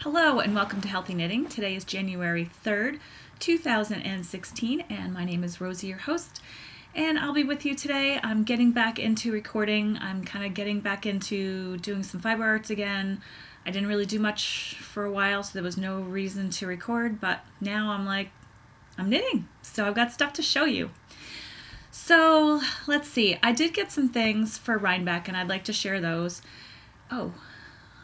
Hello and welcome to Healthy Knitting. Today is January 3rd, 2016, and my name is Rosie, your host, and I'll be with you today. I'm getting back into recording. I'm kind of getting back into doing some fiber arts again. I didn't really do much for a while, so there was no reason to record, but now I'm knitting, so I've got stuff to show you. So let's see. I did get some things for Rhinebeck, and I'd like to share those. Oh,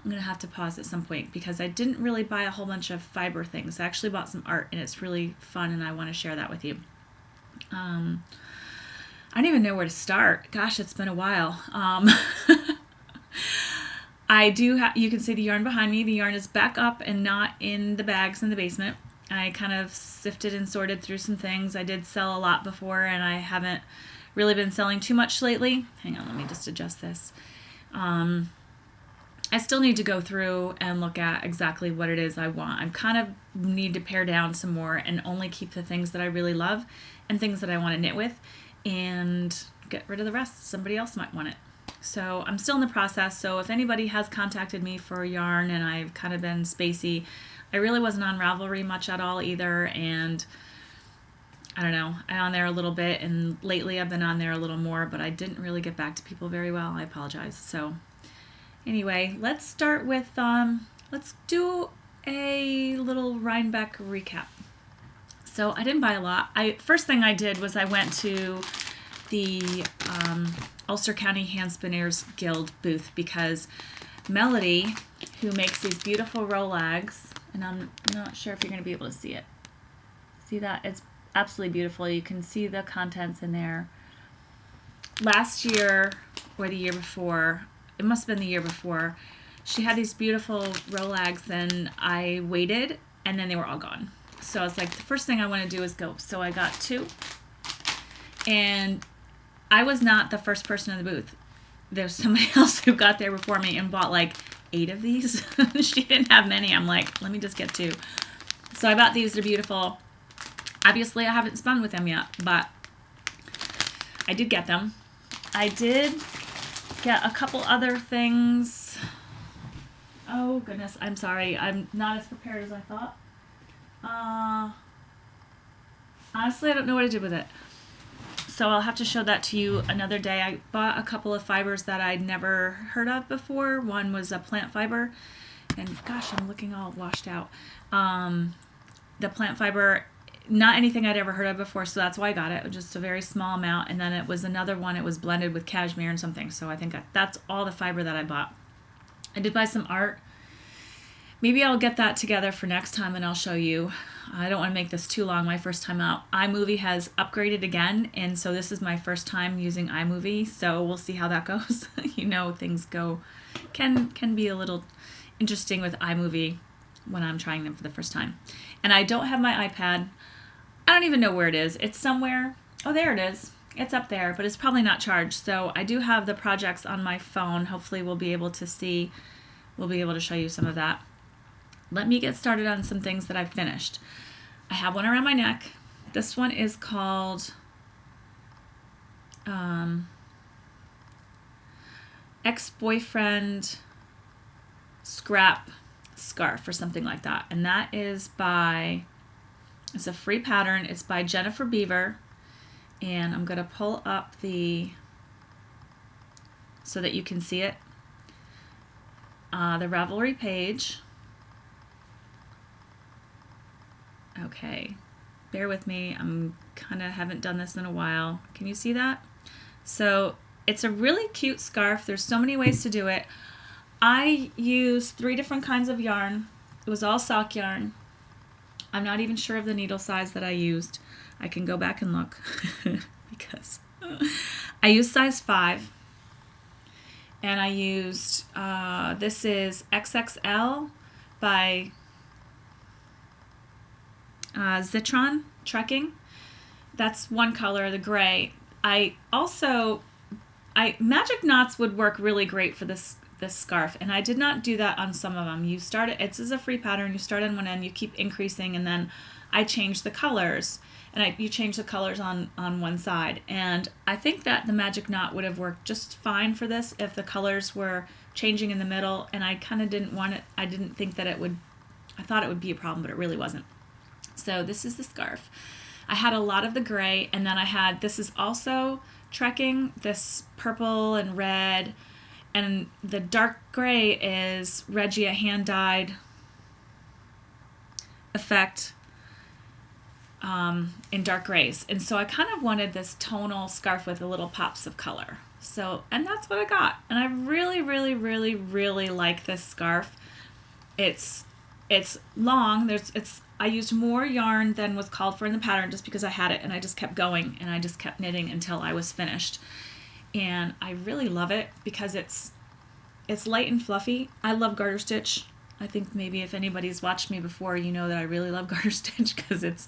I'm going to have to pause at some point because I didn't really buy a whole bunch of fiber things. I actually bought some art and it's really fun and I want to share that with you. I don't even know where to start. Gosh, it's been a while. You can see the yarn behind me. The yarn is back up and not in the bags in the basement. I kind of sifted and sorted through some things. I did sell a lot before and I haven't really been selling too much lately. Hang on, let me just adjust this. I still need to go through and look at exactly what it is I want. I kind of need to pare down some more and only keep the things that I really love and things that I want to knit with and get rid of the rest. Somebody else might want it. So I'm still in the process. So if anybody has contacted me for yarn and I've kind of been spacey, I really wasn't on Ravelry much at all either. And I don't know, I'm on there a little bit and lately I've been on there a little more, but I didn't really get back to people very well. I apologize. So anyway, let's start with, let's do a little Rhinebeck recap. So I didn't buy a lot. First thing I did was I went to the Ulster County Hand Spinners Guild booth because Melody, who makes these beautiful Rolags, and I'm not sure if you're going to be able to see it. See that? It's absolutely beautiful. You can see the contents in there. Last year, or the year before, it must have been the year before, she had these beautiful Rolags and I waited and then they were all gone. So I was like, the first thing I want to do is go. So I got two and I was not the first person in the booth. There's somebody else who got there before me and bought like 8 of these. She didn't have many. I'm like, let me just get 2. So I bought these. They're beautiful. Obviously I haven't spun with them yet, but I did get them. I did get a couple other things. Oh goodness, I'm sorry. I'm not as prepared as I thought. Honestly, I don't know what I did with it. So I'll have to show that to you another day. I bought a couple of fibers that I'd never heard of before. One was a plant fiber. And gosh, I'm looking all washed out. The plant fiber, not anything I'd ever heard of before, so that's why I got it. Just a very small amount. And then it was another one. It was blended with cashmere and something. So I think that's all the fiber that I bought. I did buy some art. Maybe I'll get that together for next time and I'll show you. I don't want to make this too long. My first time out. iMovie has upgraded again, and so this is my first time using iMovie. So we'll see how that goes. You know, things can be a little interesting with iMovie when I'm trying them for the first time. And I don't have my iPad. I don't even know where it is. It's somewhere. Oh, there it is. It's up there, but it's probably not charged. So I do have the projects on my phone. Hopefully we'll be able to show you some of that. Let me get started on some things that I've finished. I have one around my neck. This one is called Ex-Boyfriend Scrap Scarf or something like that. And that is it's a free pattern. It's by Jennifer Beaver. And I'm going to pull up so that you can see it. The Ravelry page. Okay, bear with me. I'm kind of haven't done this in a while. Can you see that? So it's a really cute scarf. There's so many ways to do it. I used 3 different kinds of yarn. It was all sock yarn. I'm not even sure of the needle size that I used. I can go back and look because I used size 5. And I used, this is XXL by Zitron Trekking. That's one color, the gray. Magic knots would work really great for this scarf, and I did not do that on some of them. It's a free pattern. You start on one end, you keep increasing, and then I changed the colors, and you change the colors on one side. And I think that the magic knot would have worked just fine for this if the colors were changing in the middle, and I kind of didn't want it. I didn't think that it would I thought it would be a problem, but it really wasn't. So this is the scarf. I had a lot of the gray, and then I had, this is also trekking, this purple and red, and the dark gray is Regia hand-dyed effect in dark grays. And so I kind of wanted this tonal scarf with a little pops of color. So, and that's what I got. And I really, really, really, really like this scarf. It's long. I used more yarn than was called for in the pattern just because I had it, and I just kept going and I just kept knitting until I was finished. And I really love it because it's light and fluffy. I love garter stitch. I think maybe if anybody's watched me before, you know that I really love garter stitch because it's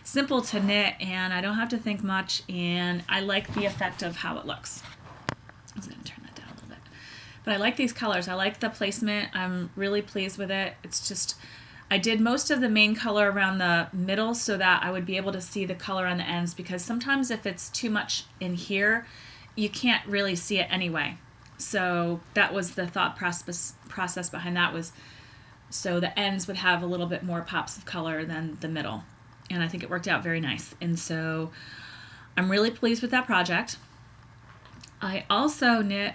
simple to knit and I don't have to think much, and I like the effect of how it looks. I was going to turn that down a little bit. But I like these colors. I like the placement. I'm really pleased with it. It's just, I did most of the main color around the middle so that I would be able to see the color on the ends, because sometimes if it's too much in here, you can't really see it anyway. So that was the thought process behind that, was so the ends would have a little bit more pops of color than the middle. And I think it worked out very nice. And so I'm really pleased with that project. I also knit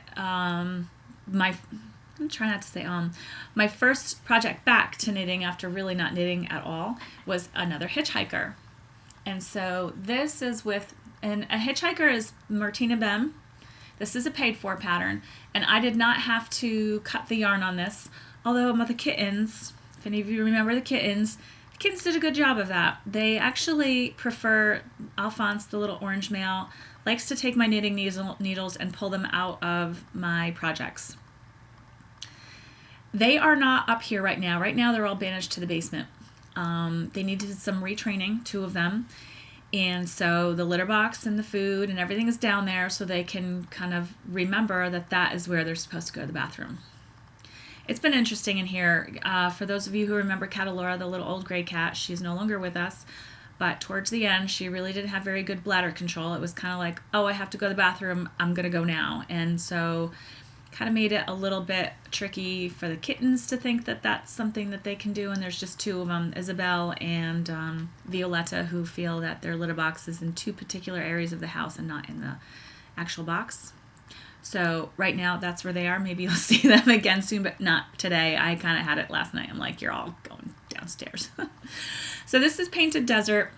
my first project back to knitting after really not knitting at all was another hitchhiker. And so this is with, and a hitchhiker is Martina Bem. This is a paid for pattern, and I did not have to cut the yarn on this, although the kittens, if any of you remember the kittens did a good job of that. They actually prefer, Alphonse, the little orange male, likes to take my knitting needles and pull them out of my projects. They are not up here right now. Right now they're all banished to the basement. They needed some retraining, 2 of them. And so the litter box and the food and everything is down there so they can kind of remember that that is where they're supposed to go to the bathroom. It's been interesting in here. For those of you who remember Catalora, the little old gray cat, she's no longer with us. But towards the end, she really didn't have very good bladder control. It was kind of like, oh, I have to go to the bathroom. I'm going to go now. And so kind of made it a little bit tricky for the kittens to think that that's something that they can do. And there's just 2 of them, Isabel and Violetta, who feel that their litter box is in 2 particular areas of the house and not in the actual box. So right now that's where they are. Maybe you'll see them again soon, but not today. I kind of had it last night. I'm like, you're all going downstairs. So this is Painted Desert.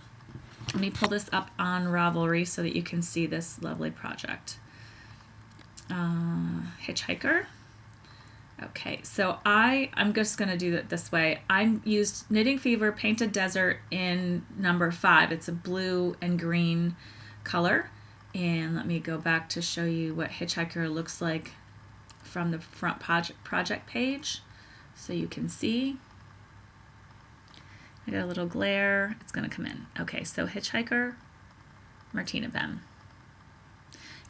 Let me pull this up on Ravelry so that you can see this lovely project. Hitchhiker. Okay, so I'm just going to do it this way. I used Knitting Fever Painted Desert in number 5. It's a blue and green color. And let me go back to show you what Hitchhiker looks like from the front project page so you can see. I got a little glare. It's going to come in. Okay, so Hitchhiker, Martina Bem.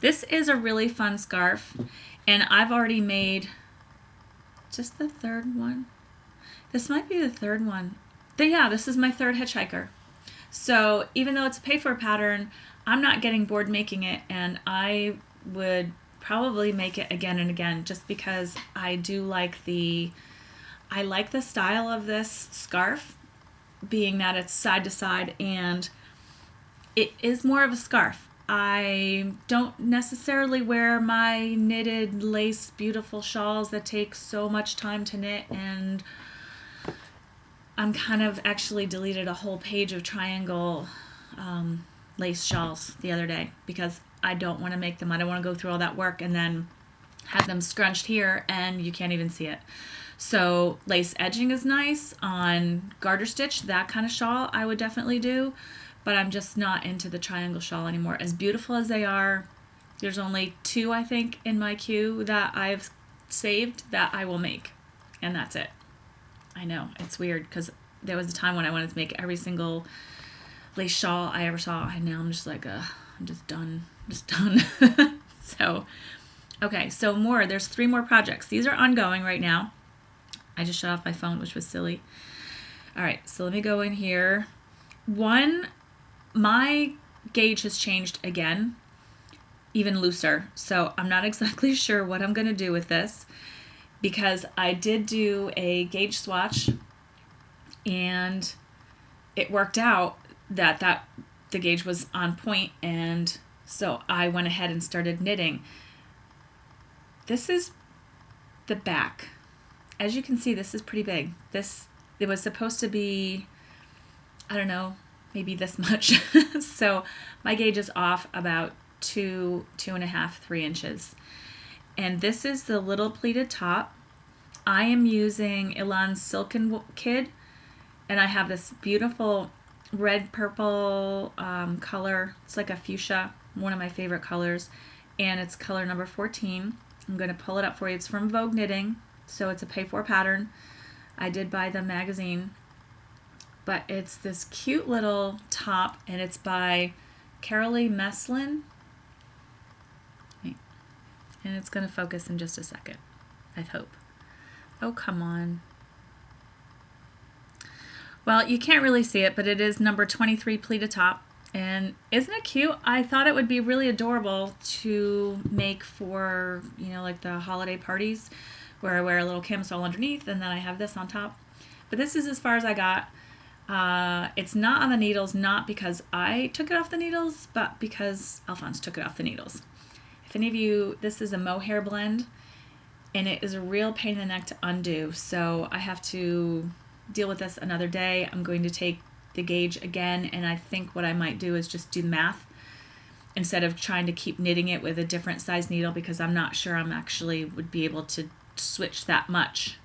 This is a really fun scarf, and I've already made just the 3rd one. This might be the 3rd one. But yeah, this is my 3rd Hitchhiker. So even though it's a paid-for pattern, I'm not getting bored making it, and I would probably make it again and again just because I do like I like the style of this scarf, being that it's side to side and it is more of a scarf. I don't necessarily wear my knitted lace beautiful shawls that take so much time to knit, and I'm kind of actually deleted a whole page of triangle lace shawls the other day because I don't want to make them. I don't want to go through all that work and then have them scrunched here and you can't even see it. So lace edging is nice on garter stitch. That kind of shawl I would definitely do, but I'm just not into the triangle shawl anymore. As beautiful as they are, there's only 2 I think in my queue that I've saved that I will make, and that's it. I know, it's weird because there was a time when I wanted to make every single lace shawl I ever saw, and now I'm just like, I'm just done. So, okay, so there's 3 more projects. These are ongoing right now. I just shut off my phone, which was silly. All right, so let me go in here. My gauge has changed again, even looser. So I'm not exactly sure what I'm going to do with this because I did do a gauge swatch and it worked out that the gauge was on point, and so I went ahead and started knitting. This is the back. As you can see, this is pretty big. It was supposed to be, I don't know, maybe this much. So my gauge is off about 2.5, 3 inches. And this is the little pleated top. I am using Elan's Silken Kid, and I have this beautiful red purple color. It's like a fuchsia, one of my favorite colors, and it's color number 14. I'm going to pull it up for you. It's from Vogue Knitting, so it's a pay-for pattern. I did buy the magazine, but it's this cute little top, and it's by Carolee Meslin. And it's going to focus in just a second, I hope. Oh, come on. Well, you can't really see it, but it is number 23 pleated top. And isn't it cute? I thought it would be really adorable to make for, like the holiday parties where I wear a little camisole underneath and then I have this on top. But this is as far as I got. It's not on the needles, not because I took it off the needles, but because Alphonse took it off the needles. If any of you, this is a mohair blend, and it is a real pain in the neck to undo, so I have to deal with this another day. I'm going to take the gauge again, and I think what I might do is just do the math instead of trying to keep knitting it with a different size needle, because I'm not sure I'm actually would be able to switch that much.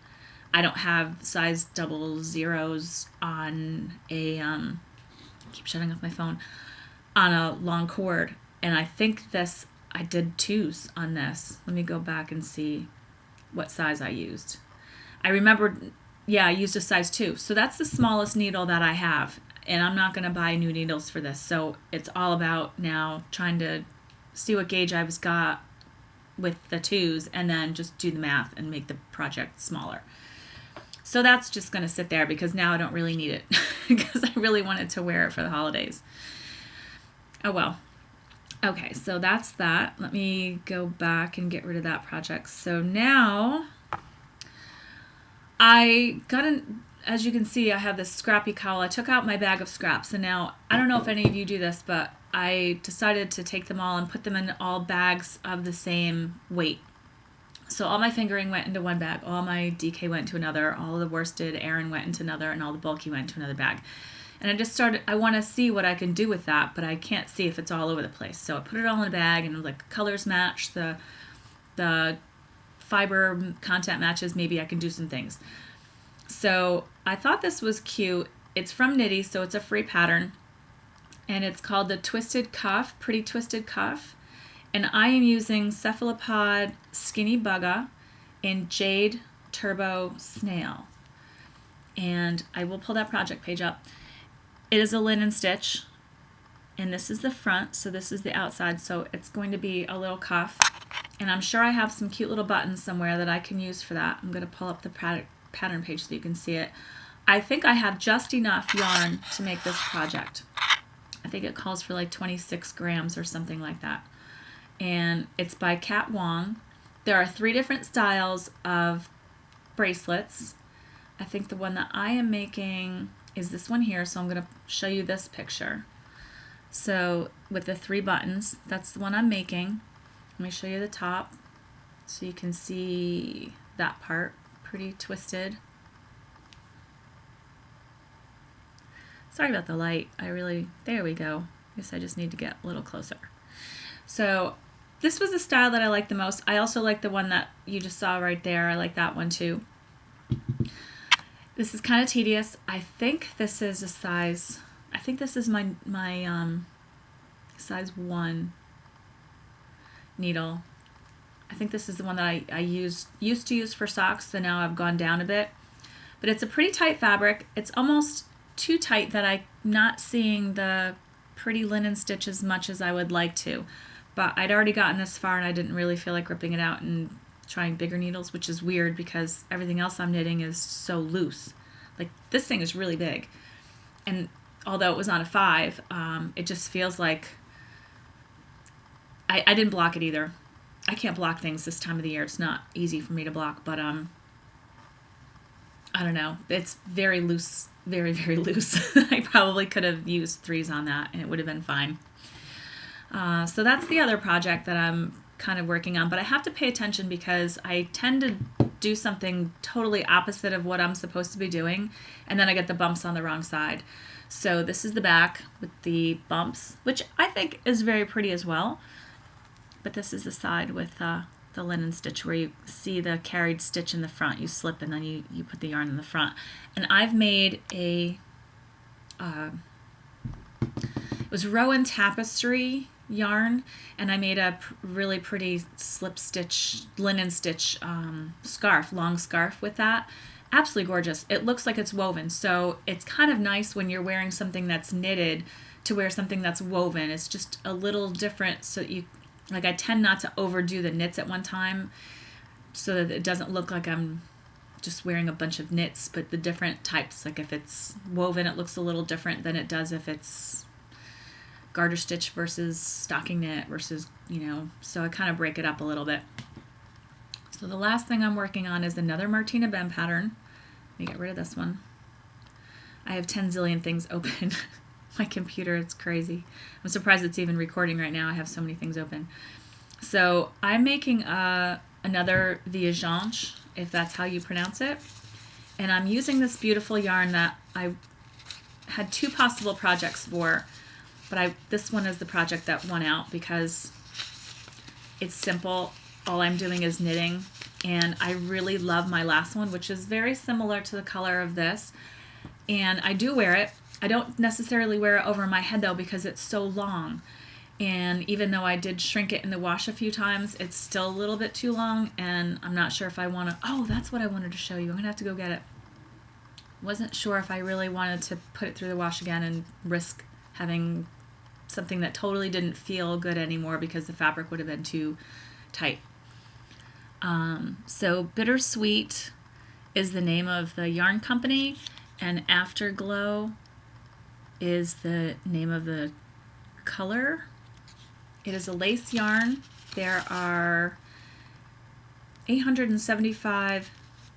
I don't have size 00s on a, keep shutting off my phone, on a long cord, and I think I did 2s on this. Let me go back and see what size I used. I remembered, I used a size 2. So that's the smallest needle that I have. And I'm not going to buy new needles for this. So it's all about now trying to see what gauge I've got with the 2s and then just do the math and make the project smaller. So that's just going to sit there because now I don't really need it because I really wanted to wear it for the holidays. Oh well. Okay, so that's that. Let me go back and get rid of that project. So now I got as you can see, I have this scrappy cowl. I took out my bag of scraps, and now I don't know if any of you do this, but I decided to take them all and put them in all bags of the same weight. So all my fingering went into one bag, all my DK went to another, all of the worsted Aran went into another, and all the bulky went to another bag. And I want to see what I can do with that, but I can't see if it's all over the place. So I put it all in a bag, and like colors match, the fiber content matches, maybe I can do some things. So I thought this was cute. It's from Knitty, so it's a free pattern, and it's called the Twisted Cuff, Pretty Twisted Cuff. And I am using Cephalopod Skinny Bugga and Jade Turbo Snail. And I will pull that project page up. It is a linen stitch, and this is the front, so this is the outside, so it's going to be a little cuff. And I'm sure I have some cute little buttons somewhere that I can use for that. I'm going to pull up the pattern page so you can see it. I think I have just enough yarn to make this project. I think it calls for like 26 grams or something like that. And it's by Kat Wong. There are 3 different styles of bracelets. I think the one that I am making is this one here, so I'm going to show you this picture. So with the 3 buttons, that's the one I'm making. Let me show you the top so you can see that part, pretty twisted. Sorry about the light. There we go. I guess I just need to get a little closer. So this was the style that I like the most. I also like the one that you just saw right there. I like that one too. This is kind of tedious. I think this is a size, I think this is my size 1 needle. I think this is the one that I used to use for socks, so now I've gone down a bit. But it's a pretty tight fabric. It's almost too tight that I'm not seeing the pretty linen stitch as much as I would like to. But I'd already gotten this far and I didn't really feel like ripping it out and trying bigger needles, which is weird because everything else I'm knitting is so loose. Like this thing is really big. And although it was on a 5, it just feels like I didn't block it either. I can't block things this time of the year. It's not easy for me to block, but I don't know. It's very loose very, very loose. I probably could have used 3s on that and it would have been fine. So that's the other project that I'm kind of working on, but I have to pay attention because I tend to do something totally opposite of what I'm supposed to be doing, and then I get the bumps on the wrong side. So this is the back with the bumps, which I think is very pretty as well, but this is the side with the linen stitch where you see the carried stitch in the front. You slip and then you put the yarn in the front. And I've made a, it was Rowan Tapestry yarn, and I made a really pretty slip stitch, linen stitch scarf, long scarf with that. Absolutely gorgeous. It looks like it's woven, so it's kind of nice when you're wearing something that's knitted to wear something that's woven. It's just a little different, so you, like, I tend not to overdo the knits at one time so that it doesn't look like I'm just wearing a bunch of knits, but the different types, like if it's woven, it looks a little different than it does if it's garter stitch versus stocking knit versus, you know, so I kind of break it up a little bit. So the last thing I'm working on is another Martina Bem pattern. Let me get rid of this one. I have 10 zillion things open. My computer, it's crazy. I'm surprised it's even recording right now. I have so many things open. So I'm making another Viajanche, if that's how you pronounce it. And I'm using this beautiful yarn that I had 2 possible projects for, but this one is the project that won out because it's simple. All I'm doing is knitting, and I really love my last one, which is very similar to the color of this. And I do wear it. I don't necessarily wear it over my head though because it's so long. And even though I did shrink it in the wash a few times, it's still a little bit too long, and I'm not sure if I want to, oh, that's what I wanted to show you. I'm gonna have to go get it. Wasn't sure if I really wanted to put it through the wash again and risk having something that totally didn't feel good anymore because the fabric would have been too tight. So Bittersweet is the name of the yarn company, and Afterglow is the name of the color. It is a lace yarn. There are 875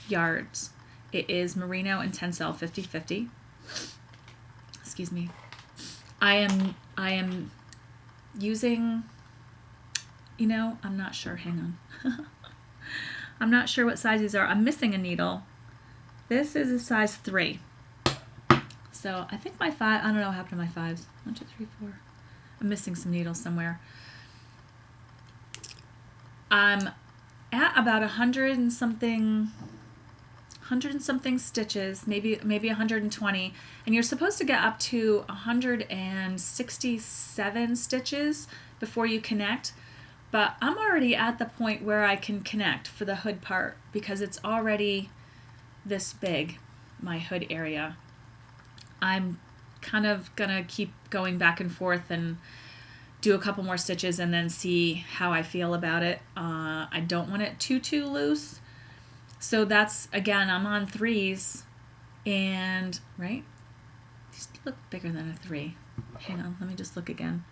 yards. It is merino and tencel 50-50. Excuse me. I am using, you know, I'm not sure. Hang on. I'm not sure what size these are. I'm missing a needle. This is a size 3. So I think my 5, I don't know what happened to my 5s. 1, 2, 3, 4. I'm missing some needles somewhere. I'm at about 100 and something stitches, maybe 120, and you're supposed to get up to 167 stitches before you connect. But I'm already at the point where I can connect for the hood part because it's already this big, my hood area. I'm kind of gonna keep going back and forth and do a couple more stitches and then see how I feel about it. I don't want it too loose. So that's, again, I'm on 3s, and, right? These look bigger than a 3. Hang on, let me just look again.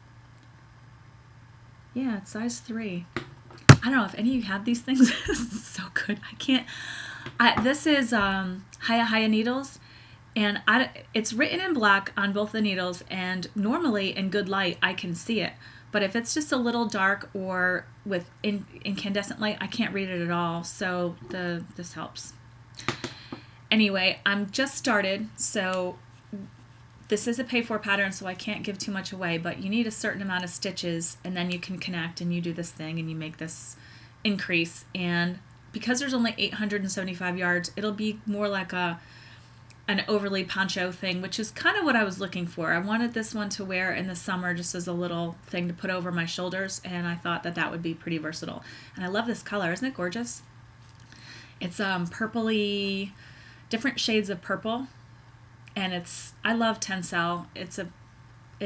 Yeah, it's size 3. I don't know if any of you have these things. This is so good. I can't. This is Hiya needles, and it's written in black on both the needles, and normally in good light I can see it. But if it's just a little dark or with incandescent light, I can't read it at all. So this helps. Anyway, I'm just started, so this is a pay-for pattern, so I can't give too much away, but you need a certain amount of stitches, and then you can connect and you do this thing and you make this increase. And because there's only 875 yards, it'll be more like an overly poncho thing, which is kind of what I was looking for. I wanted this one to wear in the summer just as a little thing to put over my shoulders, and I thought that would be pretty versatile. And I love this color. Isn't it gorgeous? It's purpley, different shades of purple. And I love tencel. It's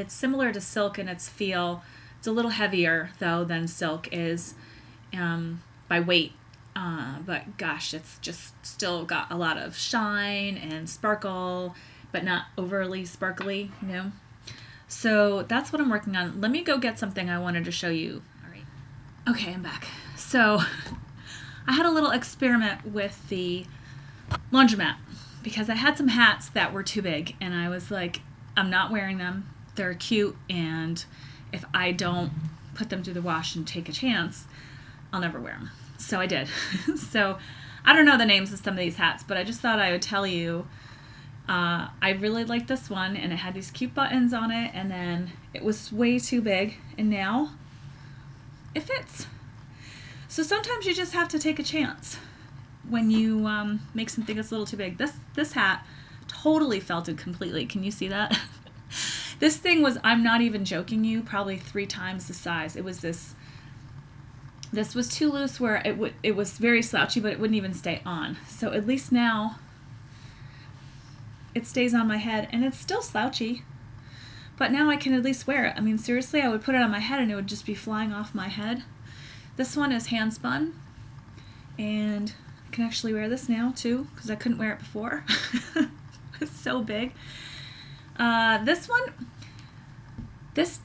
similar to silk in its feel. It's a little heavier though than silk is by weight, but gosh, it's just still got a lot of shine and sparkle, but not overly sparkly, you know. So that's what I'm working on. Let me go get something I wanted to show you. All right. Okay, I'm back. So I had a little experiment with the laundromat. because I had some hats that were too big, and I was like, I'm not wearing them. They're cute, and if I don't put them through the wash and take a chance, I'll never wear them. So I did. So I don't know the names of some of these hats, but I just thought I would tell you. I really liked this one, and it had these cute buttons on it, and then it was way too big, and now it fits. So sometimes you just have to take a chance when you make something that's a little too big. This hat totally felted completely. Can you see that? This thing was, I'm not even joking you, probably 3 times the size. It was this was too loose where it was very slouchy, but it wouldn't even stay on. So at least now it stays on my head, and it's still slouchy, but now I can at least wear it. I mean, seriously, I would put it on my head and it would just be flying off my head. This one is hand spun, and I can actually wear this now too, because I couldn't wear it before. It's so big. This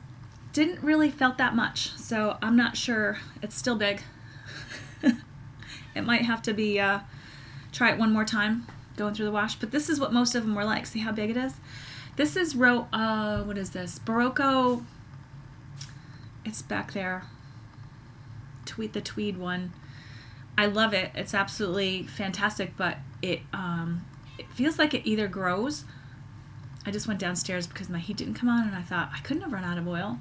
didn't really felt that much, so I'm not sure. It's still big. It might have to be, try it one more time, going through the wash, but this is what most of them were like. See how big it is? This is what is this? Barocco. It's back there. The tweed one. I love it. It's absolutely fantastic, but it feels like it either grows. I just went downstairs because my heat didn't come on, and I thought I couldn't have run out of oil.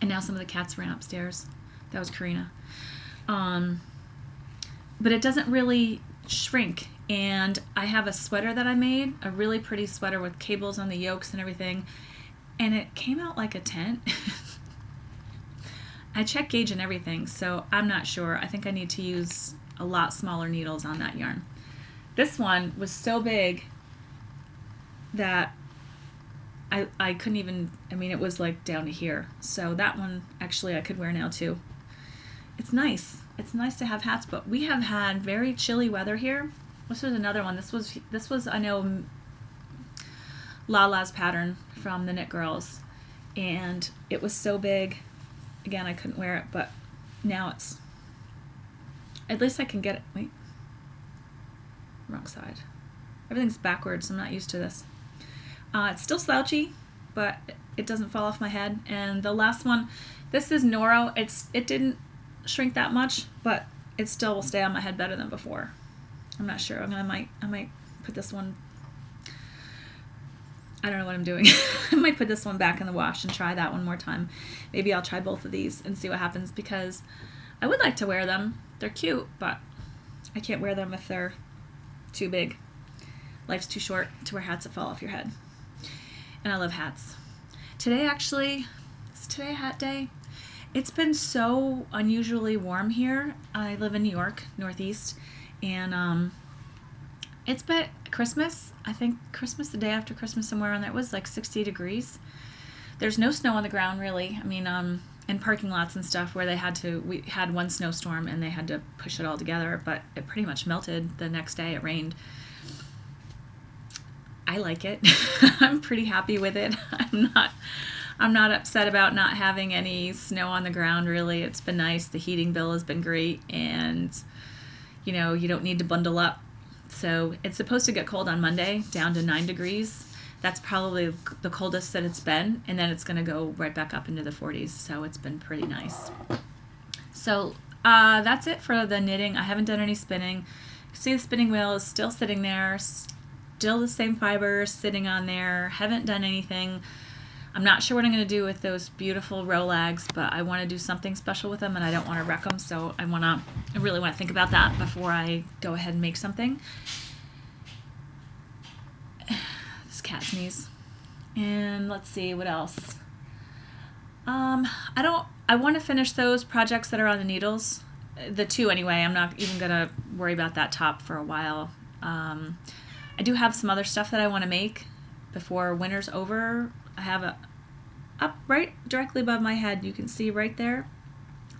And now some of the cats ran upstairs. That was Karina. But it doesn't really shrink. And I have a sweater that I made, a really pretty sweater with cables on the yokes and everything, and it came out like a tent. I checked gauge and everything, so I'm not sure. I think I need to use a lot smaller needles on that yarn. This one was so big that I couldn't even, I mean, it was like down to here. So that one, actually, I could wear now too. It's nice. It's nice to have hats, but we have had very chilly weather here. This was another one. This was I know, Lala's pattern from the Knit Girls, and it was so big. Again, I couldn't wear it, but now it's, at least I can get it. Wait, wrong side. Everything's backwards. I'm not used to this. It's still slouchy, but it doesn't fall off my head. And the last one, this is Noro. It didn't shrink that much, but it still will stay on my head better than before. I'm not sure. I might put this one, I don't know what I'm doing. I might put this one back in the wash and try that one more time. Maybe I'll try both of these and see what happens, because I would like to wear them. They're cute, but I can't wear them if they're too big. Life's too short to wear hats that fall off your head. And I love hats. Today, actually, is today a hat day? It's been so unusually warm here. I live in New York, Northeast, and it's been Christmas. I think Christmas, the day after Christmas, somewhere on there, it was like 60 degrees. There's no snow on the ground, really. I mean, in parking lots and stuff where we had one snowstorm and they had to push it all together, but it pretty much melted the next day. It rained. I like it. I'm pretty happy with it. I'm not upset about not having any snow on the ground, really. It's been nice. The heating bill has been great, and you know, you don't need to bundle up. So it's supposed to get cold on Monday, down to 9 degrees. That's probably the coldest that it's been, and then it's going to go right back up into the 40s. So it's been pretty nice. So that's it for the knitting. I haven't done any spinning. See, the spinning wheel is still sitting there, still the same fibers sitting on there. Haven't done anything. I'm not sure what I'm going to do with those beautiful Rolags, but I want to do something special with them, and I don't want to wreck them, so I really want to think about that before I go ahead and make something. This cat sneeze. And let's see, what else? I want to finish those projects that are on the needles. The 2 anyway. I'm not even going to worry about that top for a while. I do have some other stuff that I want to make before winter's over. I have up right directly above my head. You can see right there.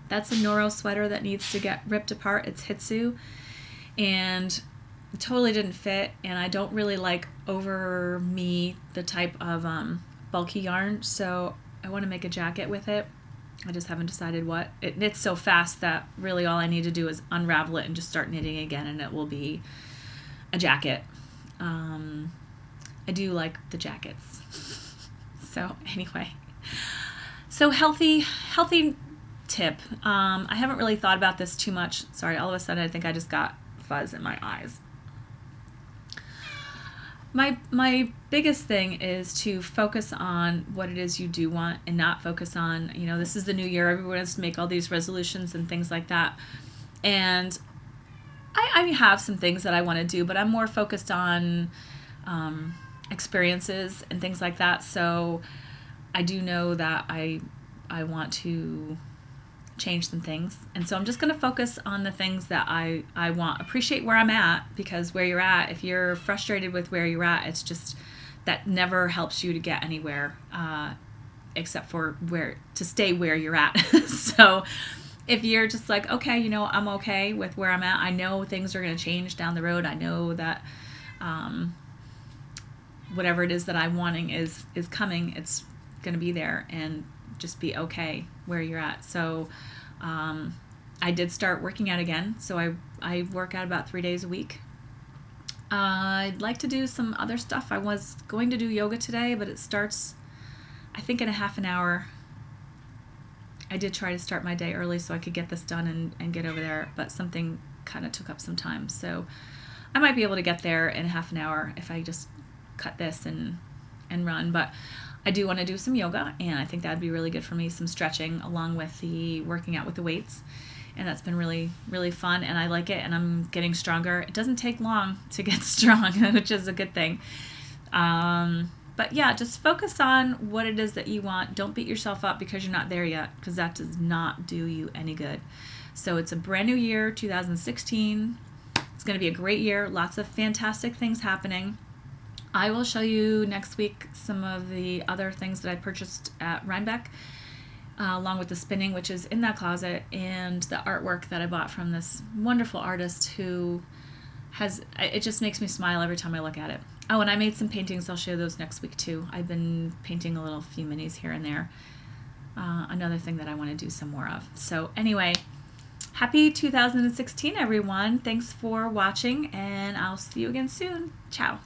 That's a Noro sweater that needs to get ripped apart. It's Hitsu, and it totally didn't fit. And I don't really like over me the type of bulky yarn, so I want to make a jacket with it. I just haven't decided what. It knits so fast that really all I need to do is unravel it and just start knitting again, and it will be a jacket. I do like the jackets. So anyway, so healthy tip. I haven't really thought about this too much. Sorry, all of a sudden I think I just got fuzz in my eyes. My biggest thing is to focus on what it is you do want and not focus on, this is the new year. Everyone has to make all these resolutions and things like that. And I have some things that I want to do, but I'm more focused on experiences and things like that. So I do know that I want to change some things. And so I'm just going to focus on the things that I want. Appreciate where I'm at, because where you're at, if you're frustrated with where you're at, it's just that never helps you to get anywhere except for to stay where you're at. So if you're just like, okay, I'm okay with where I'm at. I know things are going to change down the road. I know that whatever it is that I'm wanting is coming. It's going to be there, and just be okay where you're at. So I did start working out again. So I work out about 3 days a week. I'd like to do some other stuff. I was going to do yoga today, but it starts, I think, in a half an hour. I did try to start my day early so I could get this done and get over there, but something kind of took up some time. So I might be able to get there in half an hour if I just cut this and run. But I do want to do some yoga, and I think that'd be really good for me, some stretching along with the working out with the weights. And that's been really, really fun, and I like it, and I'm getting stronger. It doesn't take long to get strong, which is a good thing. But yeah, just focus on what it is that you want. Don't beat yourself up because you're not there yet, because that does not do you any good. So it's a brand new year, 2016. It's going to be a great year. Lots of fantastic things happening. I will show you next week some of the other things that I purchased at Rhinebeck, along with the spinning, which is in that closet, and the artwork that I bought from this wonderful artist who it just makes me smile every time I look at it. Oh, and I made some paintings. I'll show you those next week too. I've been painting a few minis here and there. Another thing that I want to do some more of. So anyway, happy 2016, everyone. Thanks for watching, and I'll see you again soon. Ciao.